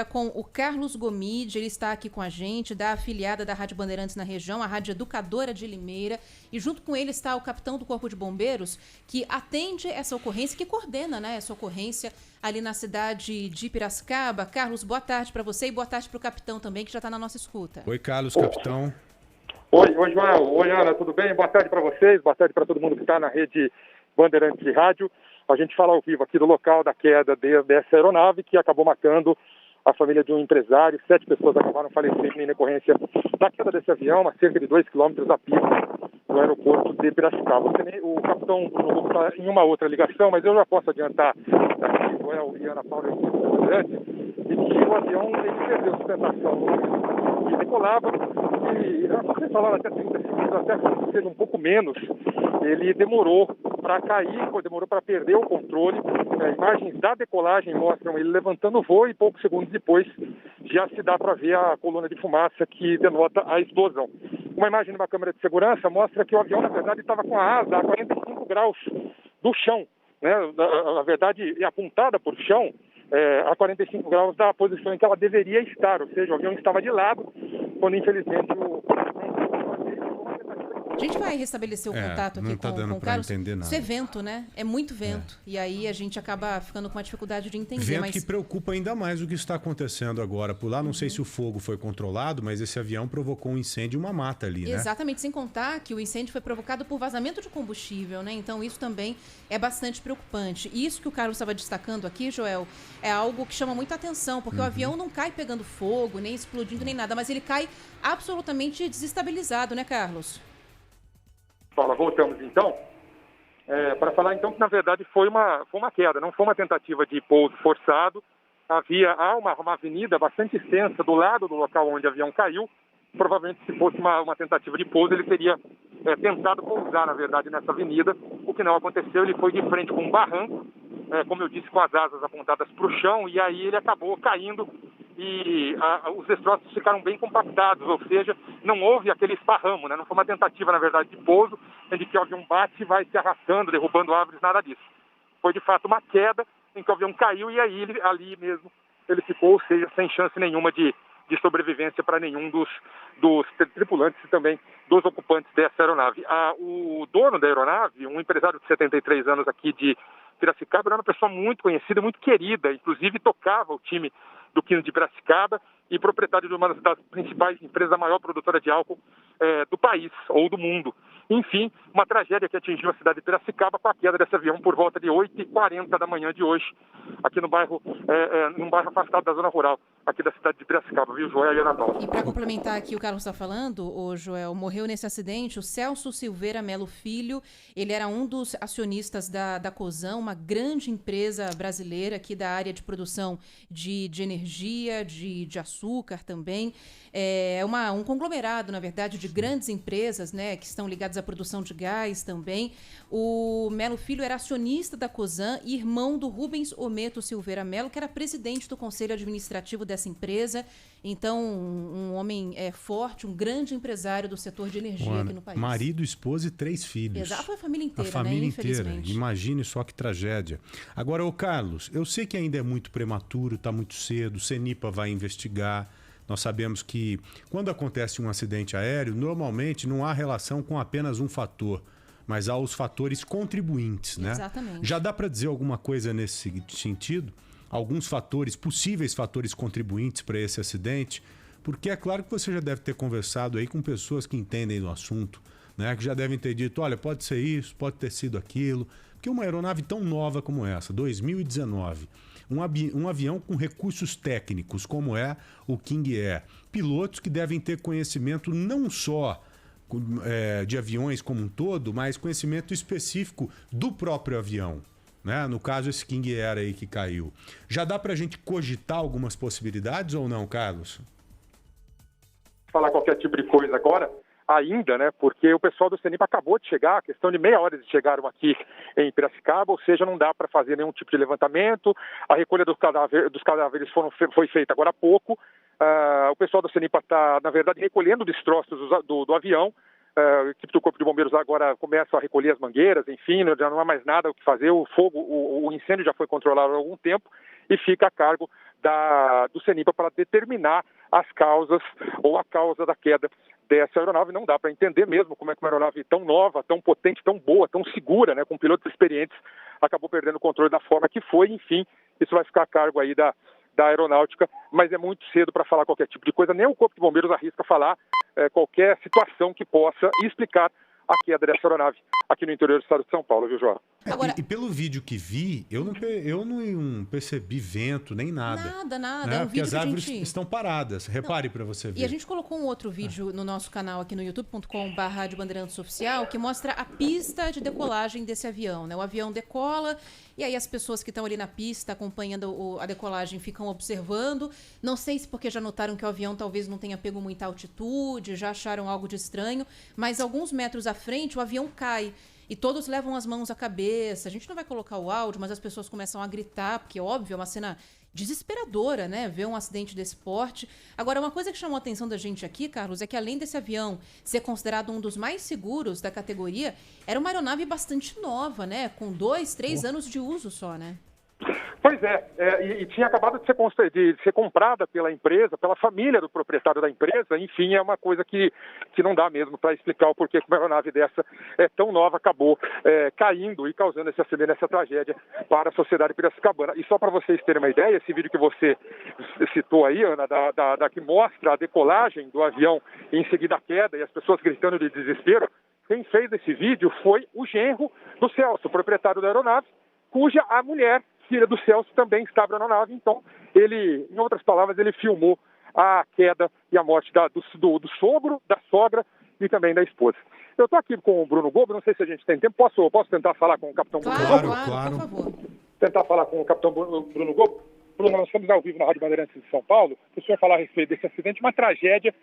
Com o Carlos Gomide, ele está aqui com a gente, da afiliada da Rádio Bandeirantes na região, a Rádio Educadora de Limeira, e junto com ele está o capitão do Corpo de Bombeiros, que atende essa ocorrência, que coordena, né, essa ocorrência ali na cidade de Piracicaba. Carlos, boa tarde para você e boa tarde para o capitão também, que já está na nossa escuta. Oi, Carlos, capitão. Oi, João. Oi, Ana, tudo bem? Boa tarde para vocês, boa tarde para todo mundo que está na rede Bandeirantes de Rádio. A gente fala ao vivo aqui do local da queda dessa aeronave que acabou matando a família de um empresário. 7 pessoas acabaram falecendo em decorrência da queda desse avião, a cerca de 2 quilômetros a pico do aeroporto de Piracicaba. O capitão Bruno está em uma outra ligação, mas eu já posso adiantar aqui, Joel e Ana Paula, de que o avião ele perdeu sustentação no momento que decolava e, vocês falaram até 30 segundos, até que seja um pouco menos, ele demorou para cair, demorou para perder o controle. Imagens da decolagem mostram ele levantando o voo e poucos segundos depois já se dá para ver a coluna de fumaça que denota a explosão. Uma imagem de uma câmera de segurança mostra que o avião, na verdade, estava com a asa a 45 graus do chão, né? Na verdade, é apontada por chão a 45 graus da posição em que ela deveria estar, ou seja, o avião estava de lado, quando infelizmente A gente vai restabelecer o contato aqui com o Carlos. Isso é vento, né? É muito vento. E aí a gente acaba ficando com uma dificuldade de entender. Vento que preocupa ainda mais o que está acontecendo agora por lá. Não sei se o fogo foi controlado, mas esse avião provocou um incêndio e uma mata ali, né? Exatamente, sem contar que o incêndio foi provocado por vazamento de combustível, né? Então isso também é bastante preocupante. E isso que o Carlos estava destacando aqui, Joel, é algo que chama muita atenção, porque o avião não cai pegando fogo, nem explodindo, nem nada, mas ele cai absolutamente desestabilizado, né, Carlos? Voltamos então para falar então que na verdade foi uma queda, não foi uma tentativa de pouso forçado. Há uma avenida bastante extensa do lado do local onde o avião caiu. Provavelmente se fosse uma tentativa de pouso ele teria tentado pousar na verdade nessa avenida, o que não aconteceu. Ele foi de frente com um barranco, como eu disse, com as asas apontadas para o chão, e aí ele acabou caindo e os destroços ficaram bem compactados, ou seja, não houve aquele esparramo, né? Não foi uma tentativa, na verdade, de pouso, em que o avião bate e vai se arrastando, derrubando árvores, nada disso. Foi, de fato, uma queda em que o avião caiu e aí ali mesmo ele ficou, ou seja, sem chance nenhuma de sobrevivência para nenhum dos tripulantes e também dos ocupantes dessa aeronave. O dono da aeronave, um empresário de 73 anos aqui de Piracicaba, era uma pessoa muito conhecida, muito querida, inclusive tocava o time do 15 de Piracicaba e proprietário de uma das principais empresas, a maior produtora de álcool do país ou do mundo. Enfim, uma tragédia que atingiu a cidade de Piracicaba com a queda desse avião por volta de 8h40 da manhã de hoje, aqui num bairro afastado da zona rural, aqui da cidade de Piracicaba, viu, Joel e Ana Paula? E para complementar aqui o Carlos está falando, o Joel, morreu nesse acidente o Celso Silveira Melo Filho. Ele era um dos acionistas da Cosan, uma grande empresa brasileira aqui da área de produção de energia, de açúcar também. É um conglomerado, na verdade, de grandes empresas, né, que estão ligadas à produção de gás também. O Melo Filho era acionista da Cosan e irmão do Rubens Ometo Silveira Melo, que era presidente do conselho administrativo dessa empresa. Então, um homem forte, um grande empresário do setor de energia aqui no país. Marido, esposa e 3 filhos. Exato, foi a família inteira, a família né? inteira. Infelizmente. Imagine só que tragédia. Agora, ô Carlos, eu sei que ainda é muito prematuro, está muito cedo, o CENIPA vai investigar. Nós sabemos que quando acontece um acidente aéreo, normalmente não há relação com apenas um fator, mas há os fatores contribuintes, né? Exatamente. Já dá para dizer alguma coisa nesse sentido? Alguns fatores, possíveis fatores contribuintes para esse acidente? Porque é claro que você já deve ter conversado aí com pessoas que entendem do assunto, né? Que já devem ter dito, olha, pode ser isso, pode ter sido aquilo. Porque uma aeronave tão nova como essa, 2019... Um avião com recursos técnicos, como é o King Air. Pilotos que devem ter conhecimento não só de aviões como um todo, mas conhecimento específico do próprio avião. Né? No caso, esse King Air aí que caiu. Já dá para a gente cogitar algumas possibilidades ou não, Carlos? Falar qualquer tipo de coisa agora, ainda, né? Porque o pessoal do CENIPA acabou de chegar, questão de meia hora eles chegaram aqui em Piracicaba, ou seja, não dá para fazer nenhum tipo de levantamento. A recolha dos cadáveres foi feita agora há pouco. O pessoal do CENIPA está, na verdade, recolhendo destroços do avião. A equipe do Corpo de Bombeiros agora começa a recolher as mangueiras, enfim, já não há mais nada o que fazer. O incêndio já foi controlado há algum tempo e fica a cargo do CENIPA para determinar as causas ou a causa da queda dessa aeronave. Não dá para entender mesmo como é que uma aeronave tão nova, tão potente, tão boa, tão segura, né, com pilotos experientes, acabou perdendo o controle da forma que foi. Enfim, isso vai ficar a cargo aí da aeronáutica, mas é muito cedo para falar qualquer tipo de coisa. Nem o Corpo de Bombeiros arrisca falar qualquer situação que possa explicar a queda dessa aeronave aqui no interior do estado de São Paulo, viu, João? Agora... E pelo vídeo que vi, eu não percebi vento nem nada. Nada. Né? É um porque vídeo as árvores que a gente... estão paradas. Repare para você ver. E a gente colocou um outro vídeo no nosso canal aqui no youtube.com/Bandeirantes Oficial que mostra a pista de decolagem desse avião, né? O avião decola e aí as pessoas que estão ali na pista acompanhando a decolagem ficam observando. Não sei se porque já notaram que o avião talvez não tenha pego muita altitude, já acharam algo de estranho, mas alguns metros à frente o avião cai. E todos levam as mãos à cabeça. A gente não vai colocar o áudio, mas as pessoas começam a gritar, porque, óbvio, é uma cena desesperadora, né? Ver um acidente desse porte. Agora, uma coisa que chamou a atenção da gente aqui, Carlos, é que além desse avião ser considerado um dos mais seguros da categoria, era uma aeronave bastante nova, né? Com 2, 3 anos de uso só, né? Pois e tinha acabado de ser comprada pela empresa, pela família do proprietário da empresa. Enfim, é uma coisa que não dá mesmo para explicar o porquê que uma aeronave dessa tão nova acabou caindo e causando esse acidente, essa tragédia para a sociedade piracicabana. E só para vocês terem uma ideia, esse vídeo que você citou aí, Ana, da que mostra a decolagem do avião e em seguida a queda e as pessoas gritando de desespero, quem fez esse vídeo foi o genro do Celso, proprietário da aeronave, cuja a mulher, filha do Celso, também estava na aeronave. Então, ele, em outras palavras, ele filmou a queda e a morte do sogro, da sogra e também da esposa. Eu estou aqui com o Bruno Gobo, não sei se a gente tem tempo. Posso tentar falar com o capitão Bruno Gobo? Claro, por favor. Tentar falar com o capitão Bruno Gobo? Bruno, nós estamos ao vivo na Rádio Bandeirantes de São Paulo. O senhor falar a respeito desse acidente, uma tragédia.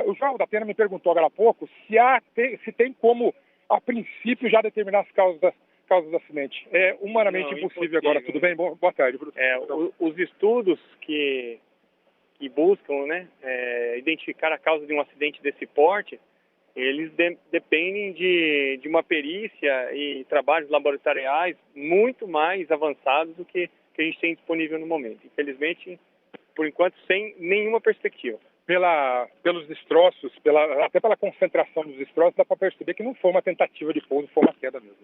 O João da Pena me perguntou agora há pouco se tem como, a princípio, já determinar as causas do acidente. É humanamente impossível agora. Tudo bem? Boa tarde, Bruno. Os estudos que buscam, né, identificar a causa de um acidente desse porte, eles dependem de uma perícia e trabalhos laboratoriais muito mais avançados do que a gente tem disponível no momento. Infelizmente, por enquanto, sem nenhuma perspectiva. Pelos destroços, até pela concentração dos destroços, dá para perceber que não foi uma tentativa de pouso, foi uma queda mesmo.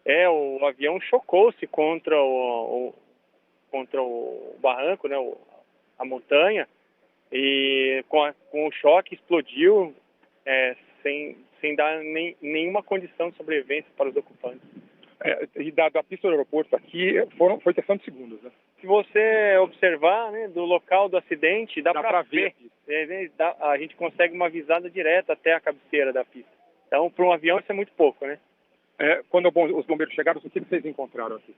Né? O avião chocou-se contra o barranco, né, a montanha, e com o choque explodiu sem dar nenhuma condição de sobrevivência para os ocupantes. E da pista do aeroporto aqui foi questão de segundos, né? Se você observar, né, do local do acidente, dá para ver. A gente consegue uma visada direta até a cabeceira da pista. Então, para um avião, isso é muito pouco, né? Quando os bombeiros chegaram, o que vocês encontraram aqui?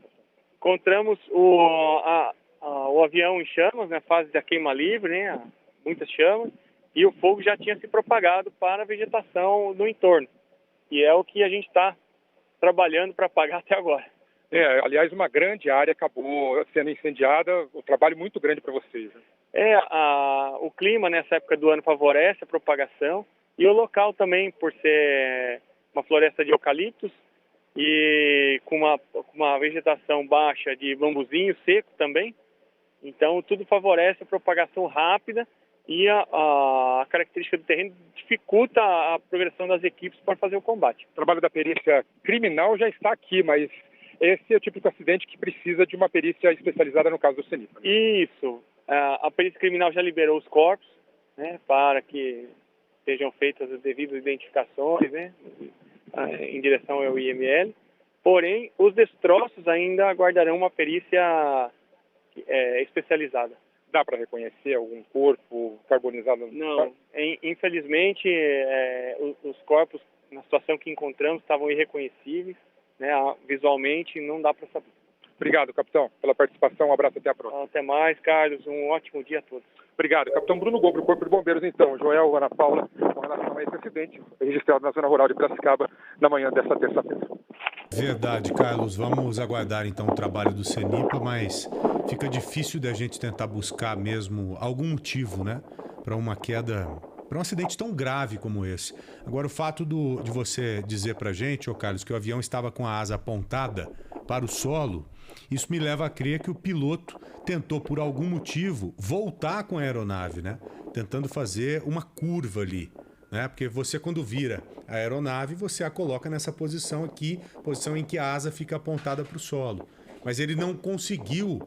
Encontramos o avião em chamas, na fase da queima livre, né? Muitas chamas, e o fogo já tinha se propagado para a vegetação no entorno. E é o que a gente está trabalhando para apagar até agora. Aliás, uma grande área acabou sendo incendiada, um trabalho muito grande para vocês. Né? O clima nessa época do ano favorece a propagação, e o local também, por ser uma floresta de eucaliptos e com uma vegetação baixa de bambuzinho seco também, então tudo favorece a propagação rápida e a característica do terreno dificulta a progressão das equipes para fazer o combate. O trabalho da perícia criminal já está aqui, mas esse é o tipo de acidente que precisa de uma perícia especializada no caso do CENIPA. Né? Isso. A perícia criminal já liberou os corpos, né, para que sejam feitas as devidas identificações, né, em direção ao IML. Porém, os destroços ainda aguardarão uma perícia especializada. Dá para reconhecer algum corpo carbonizado? Não. Infelizmente, os corpos, na situação que encontramos, estavam irreconhecíveis, né, visualmente, não dá para saber. Obrigado, capitão, pela participação. Um abraço, até a próxima. Até mais, Carlos. Um ótimo dia a todos. Obrigado. Capitão Bruno Gobo, do Corpo de Bombeiros, então. Joel, Ana Paula, com relação a esse acidente registrado na zona rural de Piracicaba na manhã dessa terça-feira. Verdade, Carlos. Vamos aguardar, então, o trabalho do CENIPA, mas fica difícil da gente tentar buscar mesmo algum motivo, né, para uma queda, para um acidente tão grave como esse. Agora, o fato de você dizer para a gente, Carlos, que o avião estava com a asa apontada para o solo, isso me leva a crer que o piloto tentou, por algum motivo, voltar com a aeronave, né? Tentando fazer uma curva ali, né? Porque você, quando vira a aeronave, você a coloca nessa posição aqui, posição em que a asa fica apontada para o solo. Mas ele não conseguiu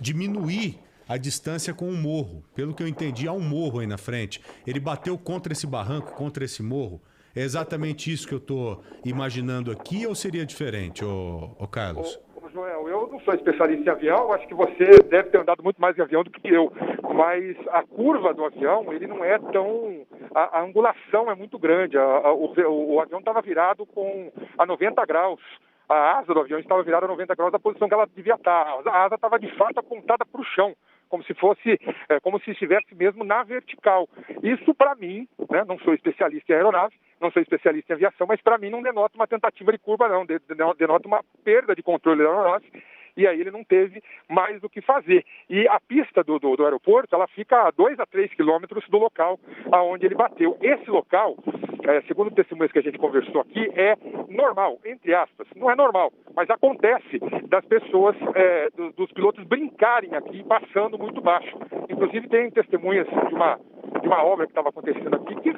diminuir a distância com o morro. Pelo que eu entendi, há um morro aí na frente. Ele bateu contra esse barranco, contra esse morro. É exatamente isso que eu estou imaginando aqui, ou seria diferente, ô Carlos? Joel, eu não sou especialista em avião, acho que você deve ter andado muito mais em avião do que eu, mas a curva do avião, ele não é tão... A angulação é muito grande, o avião estava virado a 90 graus, a asa do avião estava virada a 90 graus da posição que ela devia estar, a asa estava de fato apontada para o chão, como se estivesse mesmo na vertical. Isso, para mim, né, não sou especialista em aeronave, não sou especialista em aviação, mas para mim não denota uma tentativa de curva, não. Denota uma perda de controle da aeronave, e aí ele não teve mais o que fazer. E a pista do aeroporto, ela fica a 2 a 3 quilômetros do local aonde ele bateu. Esse local, segundo testemunhas que a gente conversou aqui, é normal, entre aspas. Não é normal, mas acontece das pessoas, dos pilotos brincarem aqui, passando muito baixo. Inclusive tem testemunhas de uma obra que estava acontecendo aqui que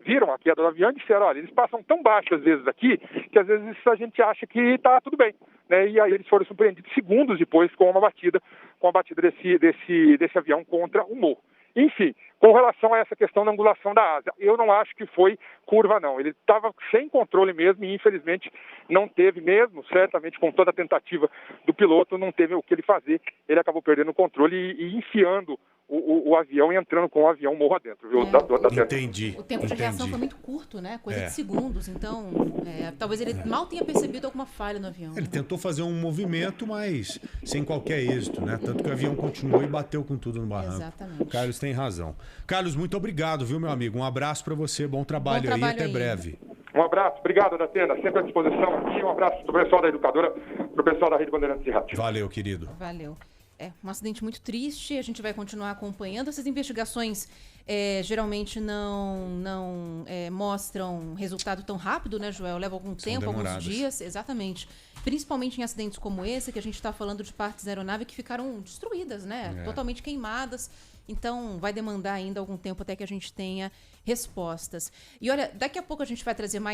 viram a queda do avião e disseram, olha, eles passam tão baixo às vezes aqui, que às vezes a gente acha que está tudo bem, né? E aí eles foram surpreendidos segundos depois com a batida desse avião contra o morro. Enfim, com relação a essa questão da angulação da asa, eu não acho que foi curva, não. Ele estava sem controle mesmo e, infelizmente, não teve mesmo, certamente com toda a tentativa do piloto, não teve o que ele fazer. Ele acabou perdendo o controle e enfiando o avião e entrando com o avião morro adentro, viu? Entendi. O tempo de reação foi muito curto, né? Coisa de segundos. Então, talvez ele mal tenha percebido alguma falha no avião. Ele tentou fazer um movimento, mas sem qualquer êxito, né? Tanto que o avião continuou e bateu com tudo no barranco. Exatamente. Carlos tem razão. Carlos, muito obrigado, viu, meu amigo? Um abraço para você, bom trabalho aí, até breve. Um abraço, obrigado, Datena, sempre à disposição aqui. Um abraço pro pessoal da Educadora, pro pessoal da Rede Bandeirantes de Rádio. Valeu, querido. Valeu. Um acidente muito triste, a gente vai continuar acompanhando. Essas investigações geralmente não mostram resultado tão rápido, né, Joel? Leva algum tempo, alguns dias, exatamente. Principalmente em acidentes como esse, que a gente está falando de partes da aeronave que ficaram destruídas, né? Totalmente queimadas. Então, vai demandar ainda algum tempo até que a gente tenha respostas. E olha, daqui a pouco a gente vai trazer mais